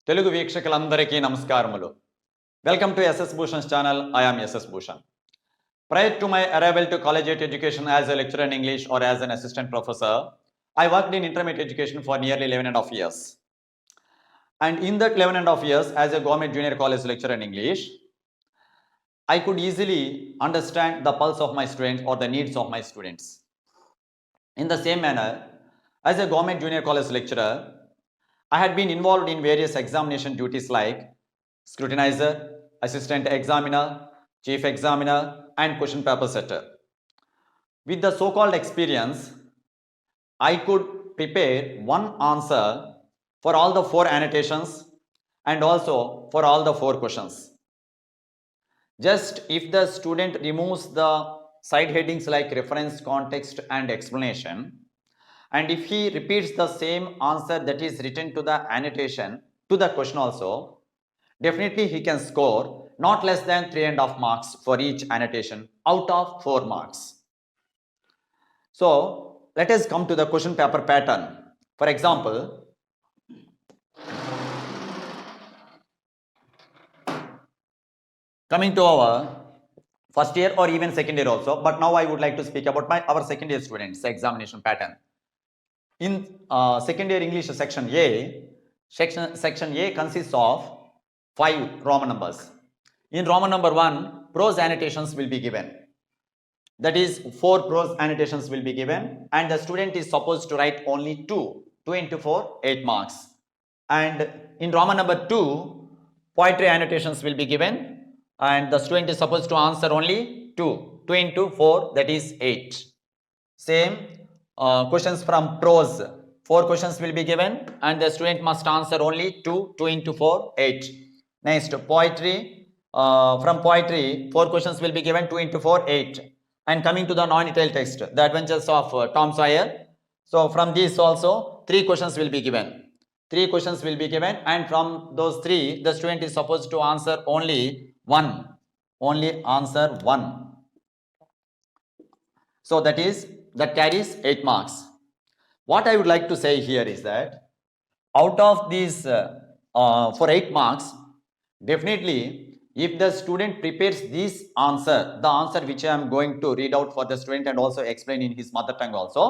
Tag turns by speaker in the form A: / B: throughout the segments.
A: తెలుగు వీక్షకులందరికీ నమస్కారములు. Welcome to SS Bhushan's channel. I am SS Bhushan. Prior to my arrival to collegiate education as a lecturer in English or as an assistant professor, I worked in intermediate education for nearly 11 and a half years. And in that 11 and a half years, as a government junior college lecturer in English, I could easily understand the pulse of my students or the needs of my students. In the same manner, as a government junior college lecturer, I had been involved in various examination duties like scrutinizer, assistant examiner, chief examiner, and question paper setter. With the so-called experience, I could prepare one answer for all the 4 annotations and also for all the 4 questions. Just if the student removes the side headings like reference, context, and explanation, and if he repeats the same answer that is written to the annotation to the question also, definitely he can score not less than 3.5 marks for each annotation out of 4 marks. So let us come to the question paper pattern. For example, coming to our first year or even second year also, but now I would like to speak about our second year students examination pattern. In second year English section A, section A consists of 5 Roman numbers. In Roman number 1, prose annotations will be given. That is 4 prose annotations will be given and the student is supposed to write only 2 into 4, 8 marks. And in Roman number 2, poetry annotations will be given and the student is supposed to answer only 2 into 4, that is 8. Same questions from prose, 4 questions will be given and the student must answer only 2 into 4, 8. Next, poetry, from poetry 4 questions will be given, 2 into 4, 8. And coming to the non-detailed text, the adventures of Tom Sawyer, so from this also 3 questions will be given. 3 questions will be given and from those 3 the student is supposed to answer only answer 1. So that carries 8 marks. What I would like to say here is that out of these for 8 marks, definitely if the student prepares this answer, the answer which I am going to read out for the student and also explain in his mother tongue also,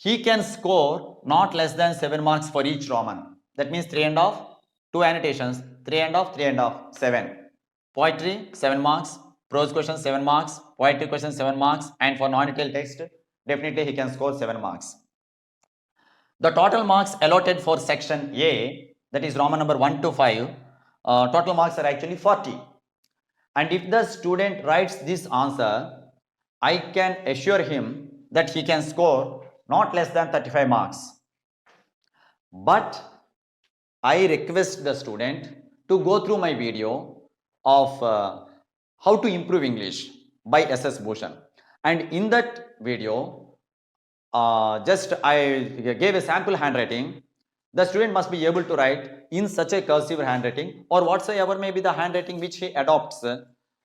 A: he can score not less than 7 marks for each Roman. That means 3.5, 2 annotations, 3.5, 3.5, 7. Poetry 7 marks, prose questions 7 marks, poetry questions 7 marks, and for non-detailed text, definitely he can score 7 marks. The total marks allotted for section A, that is Roman number 1 to 5, total marks are actually 40. And if the student writes this answer, I can assure him that he can score not less than 35 marks. But I request the student to go through my video of how to improve English by SS Bhushan. And in that video, just I gave a sample handwriting. The student must be able to write in such a cursive handwriting or whatsoever may be the handwriting which he adopts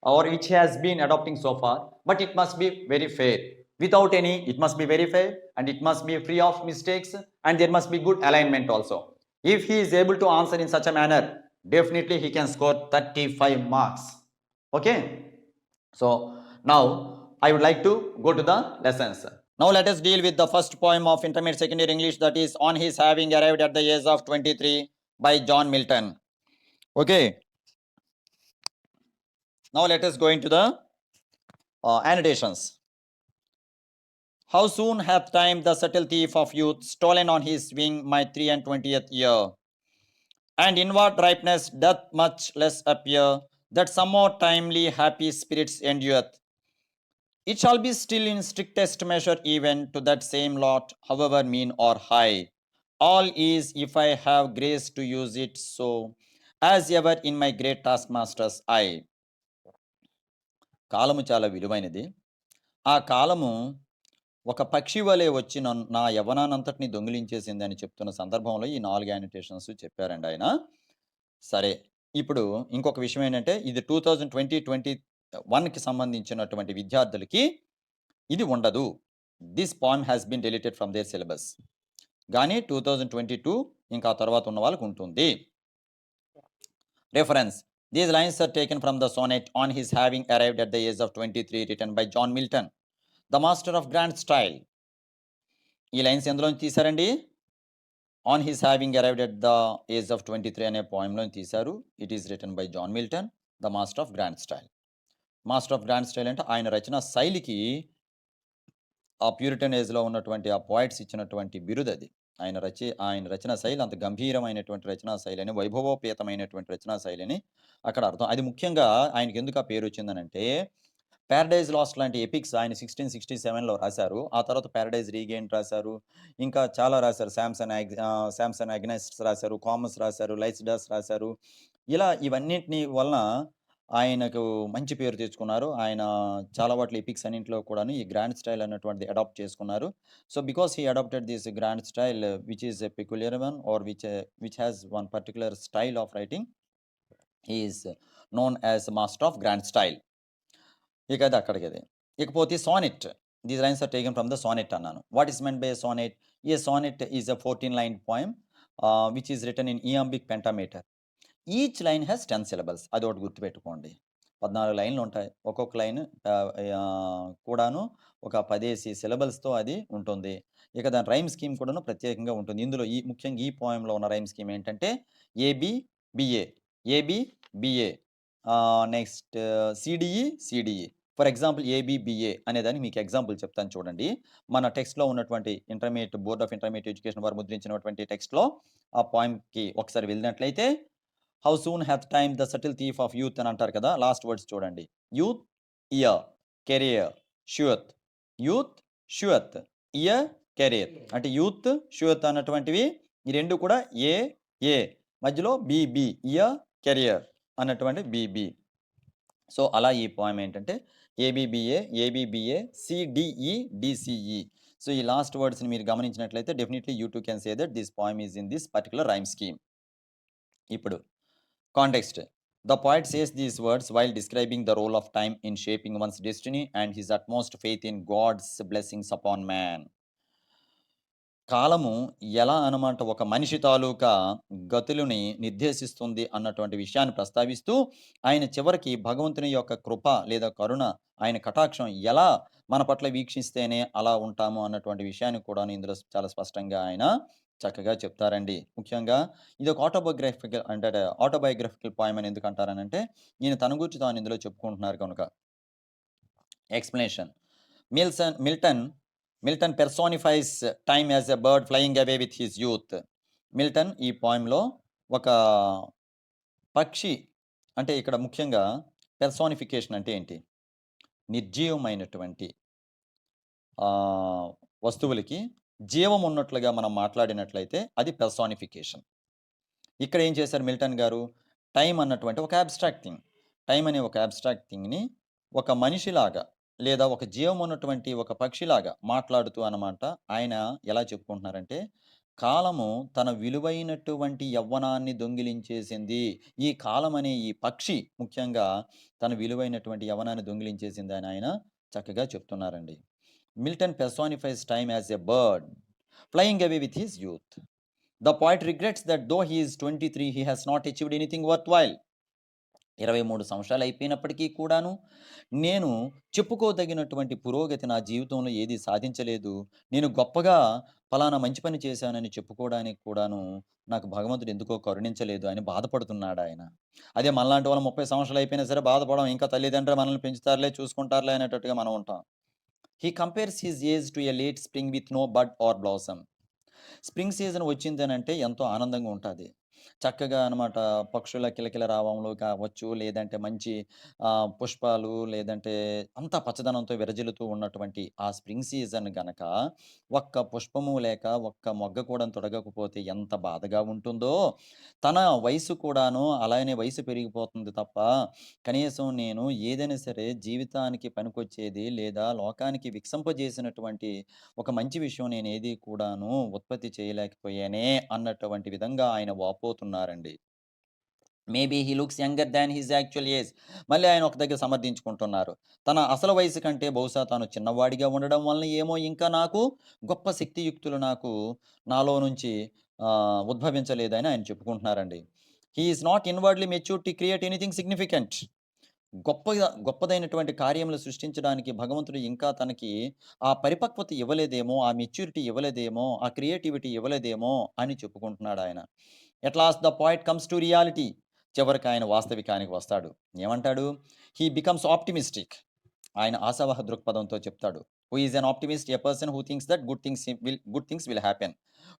A: or which he has been adopting so far, but it must be very fair. Without any, it must be very fair and it must be free of mistakes and there must be good alignment also. If he is able to answer in such a manner, definitely he can score 35 marks. Okay. So now I would like to go to the lessons. Now let us deal with the first poem of intermediate secondary English, that is On His Having Arrived at the Age of 23 by John Milton. Okay. Now let us go into the annotations. How soon hath time, the subtle thief of youth, stolen on his wing my 23rd year, and inward ripeness doth much less appear, that some more timely happy spirits endureth. It shall be still in strictest measure even to that same lot, however mean or high. All is if I have grace to use it so, as ever in my great taskmaster's eye. కాలము చాలా విలువైనది. ఆ కాలము ఒక పక్షి వలె వచ్చి నా యవ్వనాన్నంతటిని దొంగిలించేసింది అని చెప్తున్న సందర్భంలో ఈ 4 యానిటేషన్స్ చెప్పారండి ఆయన. సరే, ఇప్పుడు ఇంకొక విషయం ఏంటంటే ఇది 2020-21కి సంబంధించినటువంటి విద్యార్థులకి ఇది ఉండదు. This poem has been deleted from their syllabus. కానీ 2022 ఇంకా తర్వాత ఉన్న వాళ్ళకి ఉంటుంది. Reference. These lines are taken from the sonnet On His Having Arrived at the Age of 23 written by John Milton, the master of grand style. ఈ lines ఎందులోంచి తీశారండి? On his having arrived at the age of 23 అనే పోయంలో తీశారు. It is written by John Milton, the master of grand style. Master of grand style అంటే ఆయన రచన శైలికి ఆ ప్యూరిటన్ ఏజ్లో ఉన్నటువంటి ఆ పోయిట్స్ ఇచ్చినటువంటి బిరుదు అది. ఆయన రచన శైలి అంత గంభీరమైనటువంటి రచనా శైలిని, వైభవోపేతమైనటువంటి రచనా శైలిని అక్కడ అర్థం. అది ముఖ్యంగా ఆయనకి ఎందుకు ఆ పేరు వచ్చిందనంటే, ప్యారడైజ్ లాస్ట్ లాంటి ఎపిక్స్ ఆయన 1667లో రాశారు. ఆ తర్వాత ప్యారడైజ్ రీగెయిన్ రాశారు. ఇంకా చాలా రాశారు. శాంసన్ అగ్నెస్ట్ రాశారు, కామస్ రాశారు, లైసిడస్ రాశారు. ఇలా ఇవన్నిటిని వలన ఆయనకు మంచి పేరు తెచ్చుకున్నారు. ఆయన చాలా వాటిలో ఎపిక్స్ అన్నింటిలో కూడాను ఈ గ్రాండ్ స్టైల్ అన్నటువంటిది అడాప్ట్ చేసుకున్నారు. So because he adapted this grand style which is a peculiar one or which has one particular style of writing, he is known as master of grand style. ఇక అది అక్కడికి. ఇకపోతే sonnet. These lines are taken from the sonnet అన్నాను. What is meant by sonnet? A sonnet is a 14-line poem which is written in iambic pentameter. Each line has 10 syllables. అది ఒకటి గుర్తుపెట్టుకోండి. 14 లైన్లు ఉంటాయి. ఒక్కొక్క లైన్ కూడాను ఒక 10 syllablesతో అది ఉంటుంది. ఇక దాని రైమ్ స్కీమ్ కూడాను ప్రత్యేకంగా ఉంటుంది. ఇందులో ముఖ్యంగా ఈ పోయంలో ఉన్న రైమ్ స్కీమ్ ఏంటంటే A B B A, A B B A, next C D E C D E. For example A B B A అనేదానికి మీకు ఎగ్జాంపుల్ చెప్తాను చూడండి. మన టెక్స్ట్లో ఉన్నటువంటి బోర్డ్ ఆఫ్ ఇంటర్మీడియట్ ఎడ్యుకేషన్ వారు ముద్రించినటువంటి టెక్స్ట్లో ఆ పోయంకి ఒకసారి వెళ్ళినట్లయితే, how soon hath time the subtle thief of youth అని అంటారు కదా. లాస్ట్ వర్డ్స్ చూడండి. Youth, year, career, showeth. Youth, showeth, year, career. అంటే యూత్, షుయత్ అన్నటువంటివి ఈ రెండు కూడా ఏ మధ్యలో బిబి, ఇయర్, కెరియర్ అన్నటువంటి బిబి. సో అలా ఈ పోయం ఏంటంటే ఏబిబిఏ, సిడిఈ, డిసిఈ. సో ఈ లాస్ట్ వర్డ్స్ని మీరు గమనించినట్లయితే definitely you too can say that this poem is in this particular rhyme scheme. ఇప్పుడు context. The poet says these words while describing the role of time in shaping one's destiny and his utmost faith in God's blessings upon man. కాలము ఎలా అనమాట ఒక మనిషి తాలూకా గతులని నిర్దేశిస్తుంది అన్నటువంటి విషయాన్ని ప్రస్తావిస్తూ, ఆయన చివరికి భగవంతుని యొక్క కృప లేదా కరుణ, ఆయన కటాక్షం ఎలా మన పట్ల వీక్షిస్తేనే అలా ఉంటాము అన్నటువంటి విషయాన్ని కూడా ఇందులో చాలా స్పష్టంగా ఆయన చక్కగా చెప్తారండి. ముఖ్యంగా ఇది ఒక ఆటోబయోగ్రఫికల్ పోయం అని ఎందుకు అంటారనంటే, ఈయన తన గురించి తాను ఇందులో చెప్పుకుంటున్నారు కనుక. Explanation. Milton personifies time as a bird flying away with his youth. Milton ఈ పోయంలో ఒక పక్షి, అంటే ఇక్కడ ముఖ్యంగా పెర్సానిఫికేషన్ అంటే ఏంటి? నిర్జీవమైనటువంటి వస్తువులకి జీవం ఉన్నట్లుగా మనం మాట్లాడినట్లయితే అది పెర్సానిఫికేషన్. ఇక్కడ ఏం చేశారు మిల్టన్ గారు? టైం అన్నటువంటి ఒక అబ్స్ట్రాక్ట్ థింగ్, టైం అనే ఒక అబ్స్ట్రాక్ట్ థింగ్ని ఒక మనిషిలాగా లేదా ఒక జీవం ఉన్నటువంటి ఒక పక్షిలాగా మాట్లాడుతూ అన్నమాట ఆయన ఎలా చెప్పుకుంటున్నారంటే, కాలము తన విలువైనటువంటి యవ్వనాన్ని దొంగిలించేసింది. ఈ కాలం అనే ఈ పక్షి ముఖ్యంగా తన విలువైనటువంటి యవ్వనాన్ని దొంగిలించేసింది అని ఆయన చక్కగా చెప్తున్నారండి. Milton personifies time as a bird flying away with his youth. The poet regrets that though he is 23, he has not achieved anything worthwhile. 23 సంవత్సరాలు అయిపోయినప్పటికీ కూడాను నేను చెప్పుకోదగినటువంటి పురోగతి నా జీవితంలో ఏది సాధించలేదు. నేను గొప్పగా ఫలానా మంచి పని చేశానని చెప్పుకోవడానికి కూడాను నాకు భగవంతుడు ఎందుకో కరుణించలేదు అని బాధపడుతున్నాడు ఆయన. అదే మనలాంటి వాళ్ళు 30 సంవత్సరాలు అయిపోయినా సరే బాధపడం, ఇంకా తల్లిదండ్రులు మనల్ని పెంచుతారులే, చూసుకుంటారులే అనేటట్టుగా మనం ఉంటాం. He compares his age to a late spring with no bud or blossom. Spring season వచ్చిందనంటే ఎంతో ఆనందంగా ఉంటుంది. చక్కగా అనమాట పక్షుల కిలకిల రావంలో కావచ్చు, లేదంటే మంచి పుష్పాలు, లేదంటే అంతా పచ్చదనంతో విరజిల్లుతూ ఉన్నటువంటి ఆ స్ప్రింగ్ సీజన్ గనక ఒక్క పుష్పము లేక ఒక్క మొగ్గ కూడా తొడగకపోతే ఎంత బాధగా ఉంటుందో, తన వయసు కూడాను అలానే వయసు పెరిగిపోతుంది తప్ప కనీసం నేను ఏదైనా సరే జీవితానికి పనికొచ్చేది లేదా లోకానికి వికసింపజేసినటువంటి ఒక మంచి విషయం నేను ఏది కూడాను ఉత్పత్తి చేయలేకపోయానే అన్నటువంటి విధంగా ఆయన వాపోతున్నారండి. Maybe he looks younger than his actual age. మళ్ళీ ఆయన ఒక దగ్గర సమర్థించుకుంటున్నారు. తన అసలు వయసు కంటే బహుశా తాను చిన్నవాడిగా ఉండడం వలన ఏమో ఇంకా నాకు గొప్ప శక్తియుక్తులు నాలో నుంచి ఉద్భవించలేదని ఆయన చెప్పుకుంటున్నారండి. He is not inwardly mature to create anything significant. గొప్పదైనటువంటి కార్యములు సృష్టించడానికి భగవంతుడు ఇంకా తనకి ఆ పరిపక్వత ఇవ్వలేదేమో, ఆ మెచ్యూరిటీ ఇవ్వలేదేమో, ఆ క్రియేటివిటీ ఇవ్వలేదేమో అని చెప్పుకుంటున్నాడాయన. At last the point comes to reality. చివరికి ఆయన వాస్తవికానికి వస్తాడు. ఏమంటాడు? He becomes optimistic. ఆయన ఆశావహ దృక్పథంతో చెప్తాడు. Who is an optimist? A person who thinks that good things will happen.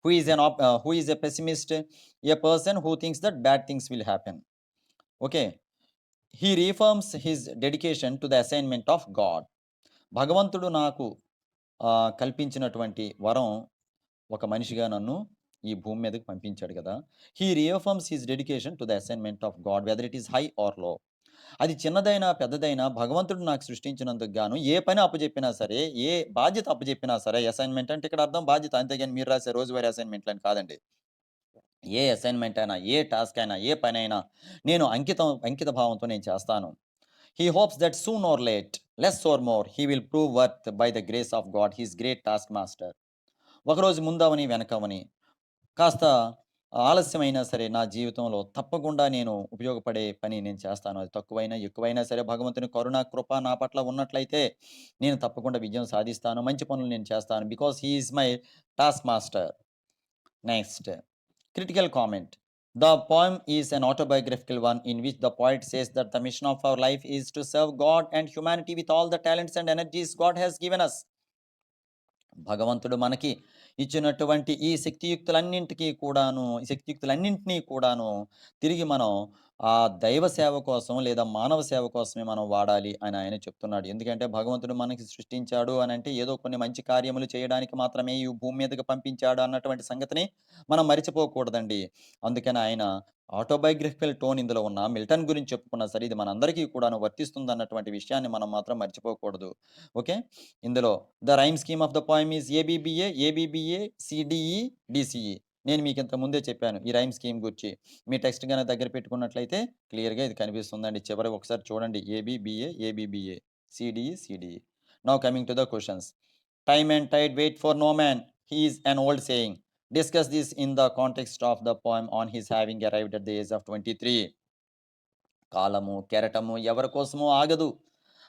A: Who is a pessimist? A person who thinks that bad things will happen. Okay. He reaffirms his dedication to the assignment of God. భగవంతుడు నాకు కల్పించినటువంటి వరం, ఒక మనిషిగా నన్ను ఈ భూమి మీదకి పంపించాడు కదా! He reaffirms his dedication to the assignment of God whether it is high or low. అది చిన్నదైనా, పెద్దదైనా భగవంతుడు నాకు సృష్టించినందుకు గాను ఏ పని అప్పజెప్పినా సరే, ఏ బాధ్యత అప్పజెప్పినా సరే, అసైన్మెంట్ అంటే ఇక్కడ అర్థం బాధ్యత. అంతేగాని మీరు రాసే రోజువారీ అసైన్మెంట్లని కాదండి. ఏ అసైన్మెంట్ అయినా, ఏ టాస్క్ అయినా, ఏ పనైనా నేను అంకిత భావంతో నేను చేస్తాను. He hopes that soon or late, less or more, he will prove worth by the grace of God, his great task master. ఒకరోజు ముందవని, వెనకవని, కాస్త ఆలస్యమైనా సరే నా జీవితంలో తప్పకుండా నేను ఉపయోగపడే పని నేను చేస్తాను. అది తక్కువైనా, ఎక్కువైనా సరే భగవంతుని కరుణ, కృప నా పట్ల ఉన్నట్లయితే నేను తప్పకుండా విజయం సాధిస్తాను. మంచి పనులు నేను చేస్తాను. Because he is my task master. Next, critical comment. The poem is an autobiographical one in which the poet says that the mission of our life is to serve God and humanity with all the talents and energies God has given us. భగవంతుడు మనకి ఇచ్చినటువంటి ఈ శక్తియుక్తులన్నింటినీ కూడాను తిరిగి మనం ఆ దైవ సేవ కోసం లేదా మానవ సేవ కోసమే మనం వాడాలి అని ఆయన చెప్తున్నాడు. ఎందుకంటే భగవంతుడు మనకి సృష్టించాడు అని అంటే ఏదో కొన్ని మంచి కార్యములు చేయడానికి మాత్రమే ఈ భూమి మీదకి పంపించాడు అన్నటువంటి సంగతిని మనం మరిచిపోకూడదండి. అందుకని ఆయన ఆటోబయోగ్రఫికల్ టోన్ ఇందులో ఉన్న మిల్టన్ గురించి చెప్పుకున్నా సరే ఇది మనందరికీ కూడాను వర్తిస్తుంది అన్నటువంటి విషయాన్ని మనం మాత్రం మర్చిపోకూడదు. ఓకే. ఇందులో the rhyme scheme of the poem is ABBA, ABBA, CDE, DCE. నేను మీకు ఇంత ముందే చెప్పాను ఈ రైమ్ స్కీమ్ గురించి. మీ టెక్స్ట్ గనక దగ్గర పెట్టుకున్నట్లయితే క్లియర్‌గా ఇది కనిపిస్తుందండి. చివర ఒకసారి చూడండి. ABBA, ABBA, CDE, CDE. Now coming to the questions. Time and tide wait for no man. He is an old saying. Discuss this in the context of the poem on his having arrived at the age of 23. కాలము, కెరటము ఎవరి కోసమో ఆగదు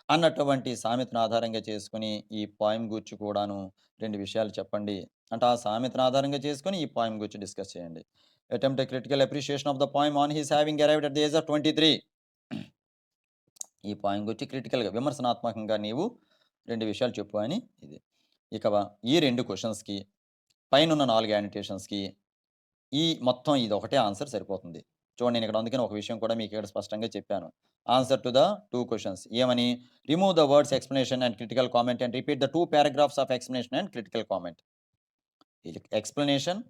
A: అన్నటువంటి సామెతను ఆధారంగా చేసుకొని ఈ poem గూర్చి కూడాను 2 విషయాలు చెప్పండి. అంటే ఆ సామెతను ఆధారంగా చేసుకొని ఈ పోయం గురించి డిస్కస్ చేయండి. Attempt a critical appreciation of the poem on his having arrived at the age of 23. ఈ పోయం గురించి క్రిటికల్‌గా, విమర్శనాత్మకంగా నీవు 2 విషయాలు చెప్పు అని ఇది. ఇక ఈ 2 క్వెషన్స్‌కి పైనున్న 4 యానోటేషన్స్‌కి ఈ మొత్తం ఇదొకటే ఆన్సర్ సరిపోతుంది. చూడండి నేను ఇక్కడ అందుకని ఒక విషయం కూడా మీకు ఇక్కడ స్పష్టంగా చెప్పాను. ఆన్సర్ టు ద 2 క్వెషన్స్ ఏమని? Remove the words explanation and critical comment and repeat the 2 paragraphs of explanation and critical comment. Explanation,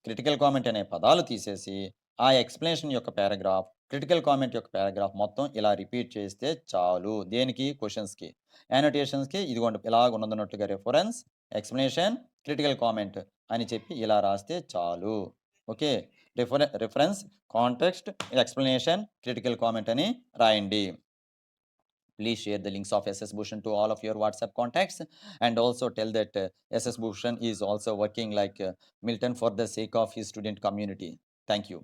A: critical comment అనే పదాలు తీసేసి ఆ ఎక్స్‌ప్లనేషన్ యొక్క పారాగ్రాఫ్, క్రిటికల్ కామెంట్ యొక్క పారాగ్రాఫ్ మొత్తం ఇలా రిపీట్ చేస్తే చాలు. దేనికి? క్వెషన్స్‌కి. యానోటేషన్స్‌కి ఇదిగోండి ఇలాగ ఉన్నదన్నట్టుగా రిఫరెన్స్, ఎక్స్‌ప్లనేషన్, క్రిటికల్ కామెంట్ అని చెప్పి ఇలా రాస్తే చాలు. Okay. Reference, context, explanation, critical comment అని రాయండి. Please share the links of SS Bhushan to all of your WhatsApp contacts and also tell that SS Bhushan is also working like Milton for the sake of his student community. Thank you.